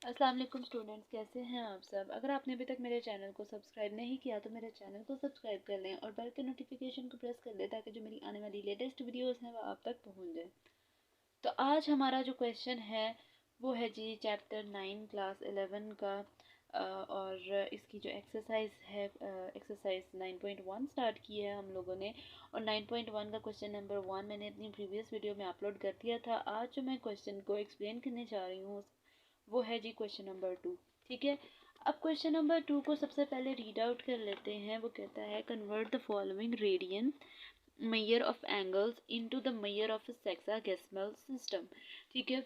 अस्सलाम वालेकुम स्टूडेंट्स, कैसे हैं आप सब। अगर आपने अभी तक मेरे चैनल को सब्सक्राइब नहीं किया तो मेरे चैनल को सब्सक्राइब कर लें और बेल के नोटिफिकेशन को प्रेस कर लें ताकि जो मेरी आने वाली लेटेस्ट वीडियोस हैं वो आप तक पहुंच जाए। तो आज हमारा जो क्वेश्चन है वो है जी चैप्टर 9 क्लास 11 का। और इसकी जो एक्सरसाइज है, एक्सरसाइज 9.1 स्टार्ट की है हम लोगों ने। और 9.1 का क्वेश्चन नंबर 1 मैंने अपनी प्रीवियस वीडियो में अपलोड कर दिया था। आज जो मैं क्वेश्चन को एक्सप्लेन करने जा रही हूँ वो है जी क्वेश्चन नंबर 2। ठीक है, अब क्वेश्चन नंबर 2 को सबसे पहले रीड आउट कर लेते हैं। वो कहता है convert the following radian measure of angles into the measure of hexadecimal system. ठीक है,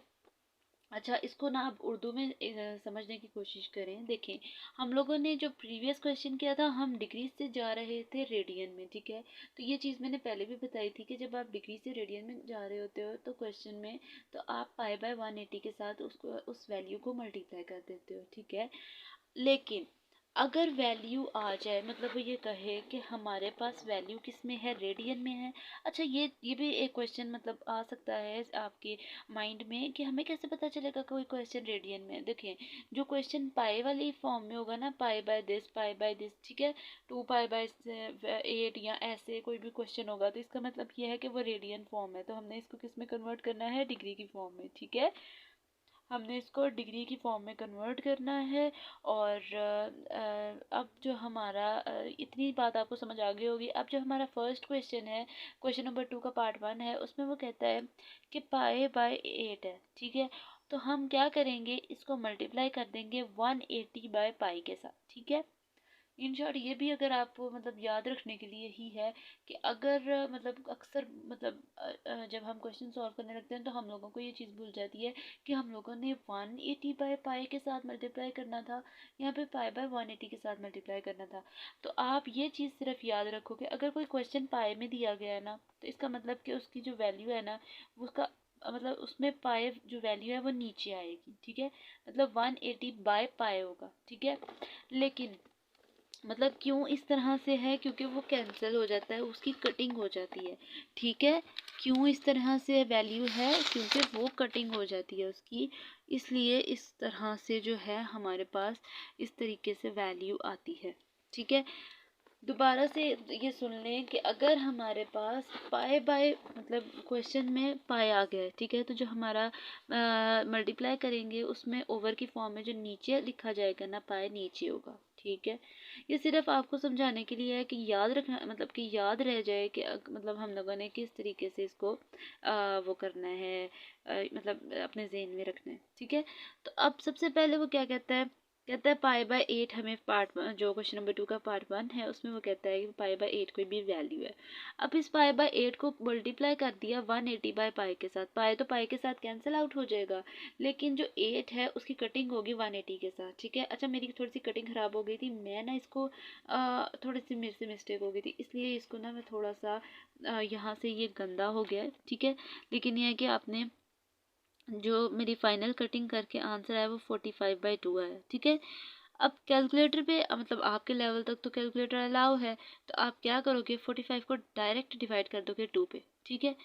अच्छा इसको ना आप उर्दू में समझने की कोशिश करें। देखें, हम लोगों ने जो प्रीवियस क्वेश्चन किया था हम डिग्री से जा रहे थे रेडियन में। ठीक है, तो ये चीज़ मैंने पहले भी बताई थी कि जब आप डिग्री से रेडियन में जा रहे होते हो तो क्वेश्चन में तो आप पाई बाय 180 के साथ उसको उस वैल्यू को मल्टीप्लाई कर देते हो। ठीक है, लेकिन अगर वैल्यू आ जाए, मतलब वो ये कहे कि हमारे पास वैल्यू किस में है, रेडियन में है। अच्छा ये भी एक क्वेश्चन मतलब आ सकता है आपके माइंड में कि हमें कैसे पता चलेगा कोई क्वेश्चन रेडियन में है। देखें, जो क्वेश्चन पाई वाली फॉर्म में होगा ना, पाई बाय दिस, ठीक है, 2 पाई बाय 8 या ऐसे कोई भी क्वेश्चन होगा तो इसका मतलब ये है कि वो रेडियन फॉर्म है। तो हमने इसको किस में कन्वर्ट करना है, डिग्री की फॉर्म में। ठीक है, हमने इसको डिग्री की फॉर्म में कन्वर्ट करना है। और अब जो हमारा इतनी बात आपको समझ आ गई होगी। अब जो हमारा फर्स्ट क्वेश्चन है, क्वेश्चन नंबर 2 का पार्ट 1 है, उसमें वो कहता है कि पाई बाय 8 है। ठीक है, तो हम क्या करेंगे, इसको मल्टीप्लाई कर देंगे 180 बाय पाई के साथ। ठीक है, इन शॉर्ट ये भी अगर आपको मतलब याद रखने के लिए ही है कि अगर मतलब अक्सर मतलब जब हम क्वेश्चन सॉल्व करने लगते हैं तो हम लोगों को ये चीज़ भूल जाती है कि हम लोगों ने 180 बाय पाई के साथ मल्टीप्लाई करना था, यहाँ पे पाई बाय 180 के साथ मल्टीप्लाई करना था। तो आप ये चीज़ सिर्फ याद रखो कि अगर कोई क्वेश्चन पाई में दिया गया है ना, तो इसका मतलब कि उसकी जो वैल्यू है ना, उसका मतलब उसमें पाई जो वैल्यू है वो नीचे आएगी। ठीक है, मतलब 180 बाय पाई होगा। ठीक है, लेकिन मतलब क्यों इस तरह से है, क्योंकि वो कैंसिल हो जाता है, उसकी कटिंग हो जाती है। ठीक है, क्यों इस तरह से वैल्यू है, क्योंकि वो कटिंग हो जाती है उसकी, इसलिए इस तरह से जो है हमारे पास इस तरीके से वैल्यू आती है। ठीक है, दोबारा से ये सुन लें कि अगर हमारे पास पाई बाय मतलब क्वेश्चन में पाई आ गया है, ठीक है, तो जो हमारा मल्टीप्लाई करेंगे उसमें ओवर की फॉर्म में जो नीचे लिखा जाएगा ना, पाई नीचे होगा। ठीक है, ये सिर्फ आपको समझाने के लिए है कि याद रखना, मतलब कि याद रह जाए कि मतलब हम लोगों ने किस तरीके से इसको वो करना है, मतलब अपने ज़हन में रखना है। ठीक है, तो अब सबसे पहले वो क्या कहता है पाई बाय 8। हमें पार्ट जो क्वेश्चन नंबर 2 का पार्ट 1 है उसमें वो कहता है कि पाई बाय 8 कोई भी वैल्यू है। अब इस पाई बाय 8 को मल्टीप्लाई कर दिया 180 बाय पाई के साथ। पाई तो पाई के साथ कैंसिल आउट हो जाएगा, लेकिन जो 8 है उसकी कटिंग होगी 180 के साथ। ठीक है, अच्छा मेरी थोड़ी सी कटिंग ख़राब हो गई थी, मैं ना इसको थोड़ी सी मेरे से मिस्टेक हो गई थी, इसलिए इसको ना मैं थोड़ा सा यहाँ से ये गंदा हो गया है। ठीक है, लेकिन यह है कि आपने जो मेरी फाइनल कटिंग करके आंसर आया वो 45/2 है। ठीक है, अब कैलकुलेटर पे मतलब आपके लेवल तक तो कैलकुलेटर अलाउ है, तो आप क्या करोगे, 45 को डायरेक्ट डिवाइड कर दोगे 2 पे। ठीक है,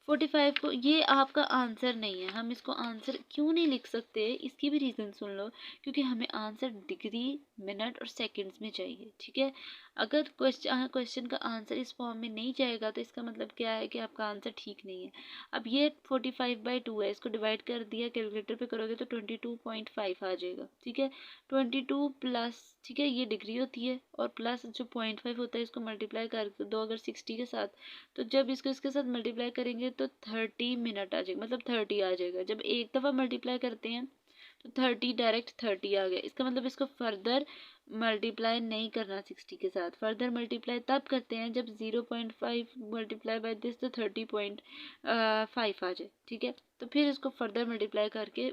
45 को, ये आपका आंसर नहीं है, हम इसको आंसर क्यों नहीं लिख सकते, इसकी भी रीज़न सुन लो। क्योंकि हमें आंसर डिग्री, मिनट और सेकंड्स में चाहिए। ठीक है, अगर क्वेश्चन का आंसर इस फॉर्म में नहीं जाएगा तो इसका मतलब क्या है कि आपका आंसर ठीक नहीं है। अब ये 45/2 है, इसको डिवाइड कर दिया, कैलकुलेटर पे करोगे तो 22.5 आ जाएगा। ठीक है, 22 प्लस, ठीक है, ये डिग्री होती है, और प्लस जो 0.5 होता है इसको मल्टीप्लाई कर दो अगर 60 के साथ, तो जब इसको इसके साथ मल्टीप्लाई करेंगे तो 30 मिनट आ जाएगा, मतलब 30 आ जाएगा। जब एक दफ़ा मल्टीप्लाई करते हैं तो 30 डायरेक्ट 30 आ गया। इसका मतलब इसको फर्दर मल्टीप्लाई नहीं करना 60 के साथ। फर्दर मल्टीप्लाई तब करते हैं जब 0.5 मल्टीप्लाई बाय दिस तो 30.5 आ जाए। ठीक है, तो फिर इसको फर्दर मल्टीप्लाई करके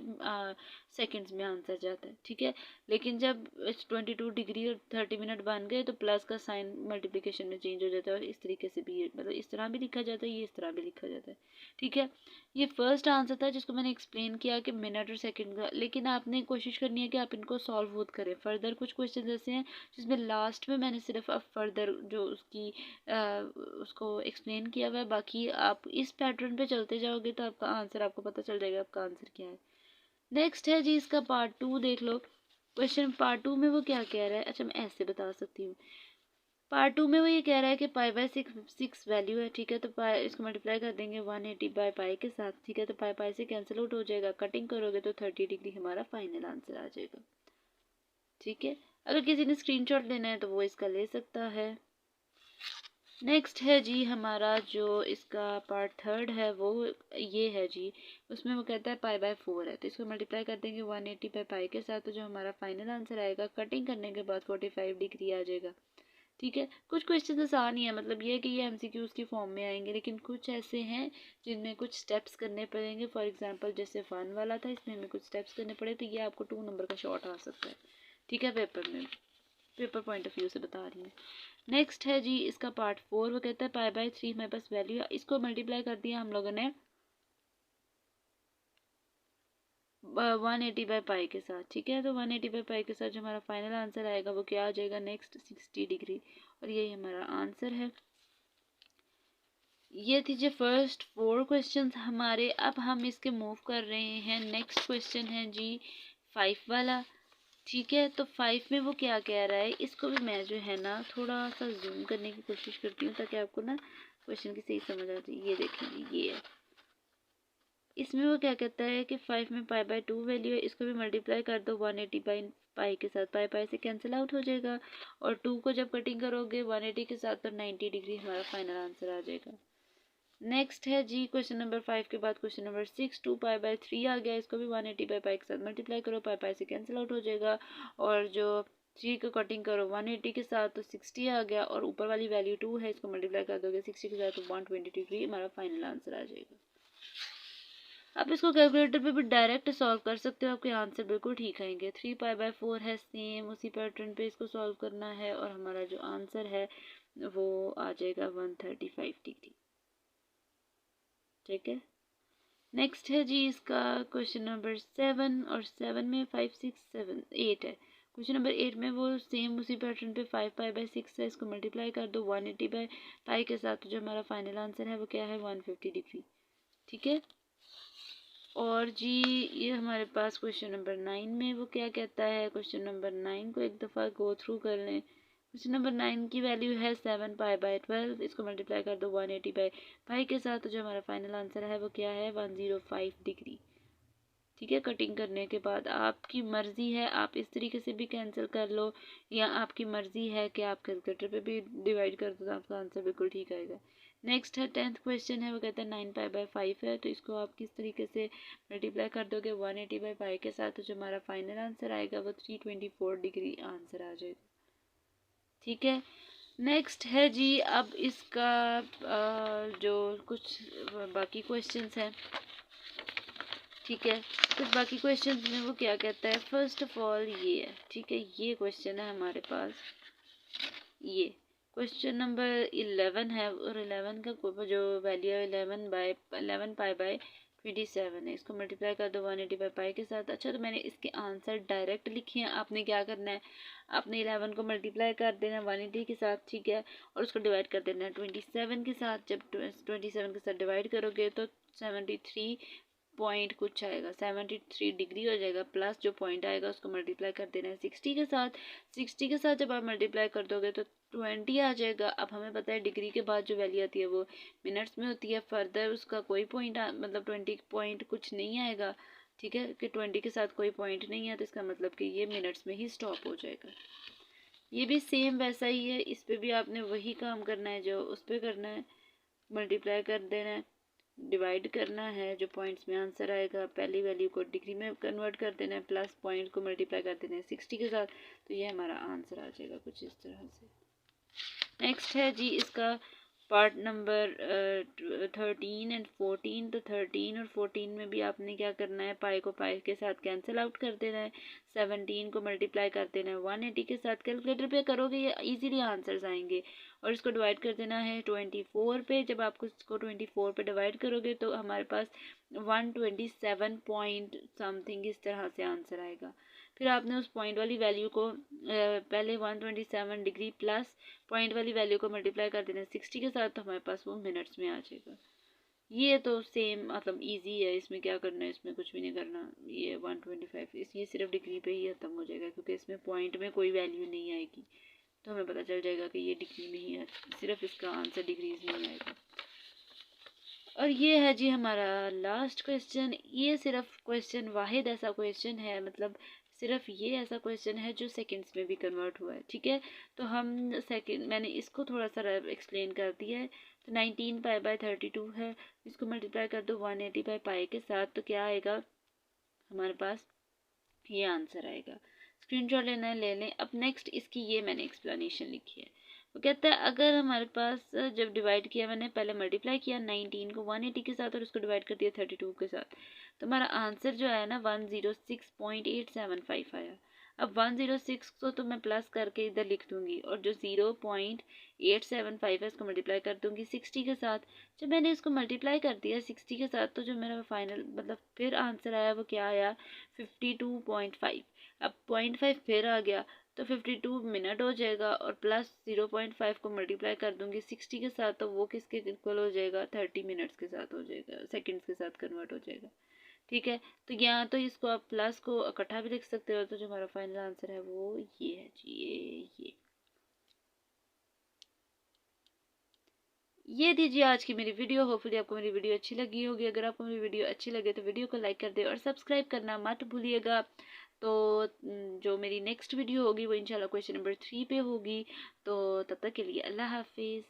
सेकंड्स में आंसर जाता है। ठीक है, लेकिन जब 22 डिग्री और 30 मिनट बन गए तो प्लस का साइन मल्टीप्लिकेशन में चेंज हो जाता है, और इस तरीके से भी मतलब इस तरह भी लिखा जाता है, ये इस तरह भी लिखा जाता है। ठीक है, ये फर्स्ट आंसर था जिसको मैंने एक्सप्लेन किया कि मिनट और सेकंड का, लेकिन आपने कोशिश करनी है कि आप इनको सॉल्व खुद करें। फर्दर कुछ क्वेश्चन ऐसे हैं जिसमें लास्ट में मैंने सिर्फ अब फर्दर जो उसकी उसको एक्सप्लेन किया हुआ है, बाकी आप इस पैटर्न पे चलते जाओगे तो आपका आंसर आपको पता चल जाएगा आपका आंसर क्या है। नेक्स्ट है जी इसका पार्ट 2 देख लो। क्वेश्चन पार्ट 2 में वो क्या कह रहा है, अच्छा मैं ऐसे बता सकती हूँ। पार्ट 2 में वो ये कह रहा है कि पाई बाय सिक्स वैल्यू है, ठीक है, तो पाई इसको मल्टीप्लाई कर देंगे 180 बाय पाई के साथ, ठीक है, तो पाई पाई से कैंसिल आउट हो जाएगा, कटिंग करोगे तो 30 डिग्री हमारा फाइनल आंसर आ जाएगा। ठीक है, अगर किसी ने स्क्रीनशॉट लेना है तो वो इसका ले सकता है। नेक्स्ट है जी हमारा जो इसका पार्ट 3 है वो ये है जी, उसमें वो कहता है पाई बाय 4 है, तो इसको मल्टीप्लाई कर देंगे 180 बाय पाई के साथ, तो जो हमारा फाइनल आंसर आएगा कटिंग करने के बाद 45 डिग्री आ जाएगा। ठीक है, कुछ क्वेश्चन आसान ही है, मतलब ये है कि ये एमसीक्यूज की फॉर्म में आएंगे, लेकिन कुछ ऐसे हैं जिनमें कुछ स्टेप्स करने पड़ेंगे। फॉर एग्जांपल जैसे फन वाला था, इसमें हमें कुछ स्टेप्स करने पड़े, तो ये आपको 2 नंबर का शॉर्ट आ सकता है। ठीक है, पेपर में, पेपर पॉइंट ऑफ व्यू से बता रही हूँ। नेक्स्ट है जी इसका पार्ट 4, वो कहता है पाई बाय 3 हमारे पास वैल्यू है, इसको मल्टीप्लाई कर दिया हम लोगों ने 180 बाय पाई के साथ। ठीक है, तो 180 बाय पाई के साथ जो हमारा फाइनल आंसर आएगा वो क्या आ जाएगा, नेक्स्ट 60 डिग्री, और यही हमारा आंसर है। ये थी जो फर्स्ट 4 क्वेश्चंस हमारे। अब हम इसके मूव कर रहे हैं, नेक्स्ट क्वेश्चन है जी 5 वाला। ठीक है, तो 5 में वो क्या कह रहा है, इसको भी मैं जो है ना थोड़ा सा जूम करने की कोशिश करती हूँ ताकि आपको ना क्वेश्चन की सही समझ आ जाए। ये देखेंगे, ये है, इसमें वो क्या कहता है कि 5 में पाई बाय 2 वैल्यू है, इसको भी मल्टीप्लाई कर दो 180 बाई पाई के साथ, पाई पाई से कैंसिल आउट हो जाएगा, और 2 को जब कटिंग करोगे 180 के साथ तो 90 डिग्री हमारा फाइनल आंसर आ जाएगा। नेक्स्ट है जी क्वेश्चन नंबर 5 के बाद क्वेश्चन नंबर 6, 2 पाई बाय 3 आ गया, इसको भी 180 बाई पाई के साथ मल्टीप्लाई करो, पाई पाई से कैंसिल आउट हो जाएगा, और जो 3 को कटिंग करो 180 के साथ तो 60 आ गया, और ऊपर वाली वैल्यू 2 है, इसको मल्टीप्लाई कर दोगे 60 के साथ तो 120 डिग्री हमारा फाइनल आंसर आ जाएगा। आप इसको कैलकुलेटर पे भी डायरेक्ट सॉल्व कर सकते हो, आपके आंसर बिल्कुल ठीक आएंगे। 3 पाई बाय 4 है, सेम उसी पैटर्न पे इसको सॉल्व करना है, और हमारा जो आंसर है वो आ जाएगा 135 डिग्री। ठीक है, नेक्स्ट है जी इसका क्वेश्चन नंबर 7, और 7 में 5 6 7 8 है। क्वेश्चन नंबर 8 में वो सेम उसी पैटर्न पे 5 पाई बाय 6 है, इसको मल्टीप्लाई कर दो 180 बाय पाई के साथ, तो जो हमारा फाइनल आंसर है वो क्या है, 150 डिग्री। ठीक है, और जी ये हमारे पास क्वेश्चन नंबर 9 में वो क्या कहता है, क्वेश्चन नंबर 9 को एक दफ़ा गो थ्रू कर लें। क्वेश्चन नंबर 9 की वैल्यू है 7 पाई बाय 12, इसको मल्टीप्लाई कर दो 180 बाई पाई के साथ, तो जो हमारा फाइनल आंसर है वो क्या है, 105 डिग्री। ठीक है, कटिंग करने के बाद आपकी मर्ज़ी है, आप इस तरीके से भी कैंसिल कर लो, या आपकी मर्ज़ी है कि आप कैलकुलेटर पे भी डिवाइड कर दो, तो आपका आंसर बिल्कुल ठीक आएगा। नेक्स्ट है 10th क्वेश्चन है, वो कहता है 9 पाई बाय 5 है, तो इसको आप किस तरीके से मल्टीप्लाई कर दोगे 180 बाई पाई के साथ, तो जो हमारा फाइनल आंसर आएगा वो 324 डिग्री आंसर आ जाएगा। ठीक है, नेक्स्ट है जी अब इसका जो कुछ बाकी क्वेश्चंस हैं। ठीक है, कुछ बाकी क्वेश्चन में वो क्या कहता है, फर्स्ट ऑफ ऑल ये है, ठीक है, ये क्वेश्चन है हमारे पास, ये क्वेश्चन नंबर 11 है, और 11 का जो वैल्यू है 11 पाई बाय 27 है, इसको मल्टीप्लाई कर दो 180 बाई पाई के साथ। अच्छा, तो मैंने इसके आंसर डायरेक्ट लिखे हैं, आपने क्या करना है, आपने 11 को मल्टीप्लाई कर देना 180 के साथ, ठीक है, और उसको डिवाइड कर देना है 27 के साथ। जब 27 के साथ डिवाइड करोगे तो 73 पॉइंट कुछ आएगा, 73 डिग्री हो जाएगा, प्लस जो पॉइंट आएगा उसको मल्टीप्लाई कर देना है 60 के साथ। 60 के साथ जब आप मल्टीप्लाई कर दोगे तो 20 आ जाएगा। अब हमें पता है डिग्री के बाद जो वैल्यू आती है वो मिनट्स में होती है, फर्दर उसका कोई पॉइंट मतलब 20 पॉइंट कुछ नहीं आएगा। ठीक है, कि 20 के साथ कोई पॉइंट नहीं है, तो इसका मतलब कि ये मिनट्स में ही स्टॉप हो जाएगा। ये भी सेम वैसा ही है, इस पर भी आपने वही काम करना है जो उस पर करना है, मल्टीप्लाई कर देना है, डिवाइड करना है, जो पॉइंट्स में आंसर आएगा पहली वैल्यू को डिग्री में कन्वर्ट कर देना है, प्लस पॉइंट को मल्टीप्लाई कर देना है 60 के साथ, तो ये हमारा आंसर आ जाएगा कुछ इस तरह से। नेक्स्ट है जी इसका पार्ट नंबर 13 एंड 14, तो 13 और 14 में भी आपने क्या करना है, पाई को पाई के साथ कैंसिल आउट कर देना है, 17 को मल्टीप्लाई कर देना है 180 के साथ, कैलकुलेटर पे करोगे ये इजीली आंसर्स आएंगे, और इसको डिवाइड कर देना है 24 पे। जब आप इसको 24 पे डिवाइड करोगे तो हमारे पास 127 पॉइंट समथिंग इस तरह से आंसर आएगा। फिर आपने उस पॉइंट वाली वैल्यू को पहले 127 डिग्री प्लस पॉइंट वाली वैल्यू को मल्टीप्लाई कर देना 60 के साथ, तो हमारे पास वो मिनट्स में आ जाएगा। ये तो सेम मतलब इजी है, इसमें क्या करना है, इसमें कुछ भी नहीं करना। ये 125 ये सिर्फ डिग्री पे ही खत्म हो जाएगा, क्योंकि इसमें पॉइंट में कोई वैल्यू नहीं आएगी, तो हमें पता चल जाएगा कि ये डिग्री में ही है, सिर्फ इसका आंसर डिग्रीज में ही आएगा। और ये है जी हमारा लास्ट क्वेश्चन। ये सिर्फ क्वेश्चन वाहिद ऐसा क्वेश्चन है, मतलब सिर्फ ये ऐसा क्वेश्चन है जो सेकंड्स में भी कन्वर्ट हुआ है, ठीक है। तो हम सेकंड, मैंने इसको थोड़ा सा एक्सप्लेन कर दिया है। तो 19 पाई बाय 32 है, इसको मल्टीप्लाई कर दो 180 बाई पाई के साथ, तो क्या आएगा हमारे पास, ये आंसर आएगा। स्क्रीनशॉट लेना है ले लें। अब नेक्स्ट इसकी ये मैंने एक्सप्लेनेशन लिखी है। वो कहता है अगर हमारे पास जब डिवाइड किया, मैंने पहले मल्टीप्लाई किया 19 को 180 के साथ और उसको डिवाइड कर दिया 32 के साथ, तो हमारा आंसर जो आया ना 106.875 आया। अब 106 को तो मैं प्लस करके इधर लिख दूंगी, और जो 0.875 है उसको मल्टीप्लाई कर दूंगी 60 के साथ। जब मैंने इसको मल्टीप्लाई कर दिया 60 के साथ, तो जो मेरा फाइनल मतलब फिर आंसर आया वो क्या आया, 52.5। अब 0.5 फिर आ गया, तो 52 मिनट हो जाएगा, और प्लस 0.5 को मल्टीप्लाई कर दूंगी 60 के साथ, तो वो किसके इक्वल हो जाएगा, 30 मिनट्स के साथ हो जाएगा, सेकंड्स के साथ कन्वर्ट हो जाएगा, ठीक है। तो यहाँ तो इसको आप प्लस को इकट्ठा भी लिख सकते हो, तो जो हमारा फाइनल आंसर है वो ये है जी, ये दीजिए आज की मेरी वीडियो। होपफुली आपको मेरी वीडियो अच्छी लगी होगी। अगर आपको मेरी वीडियो अच्छी लगे तो वीडियो को लाइक कर दे और सब्सक्राइब करना मत भूलिएगा। तो जो मेरी नेक्स्ट वीडियो होगी वो इंशाल्लाह क्वेश्चन नंबर 3 पे होगी। तो तब तक के लिए अल्लाह हाफिज़।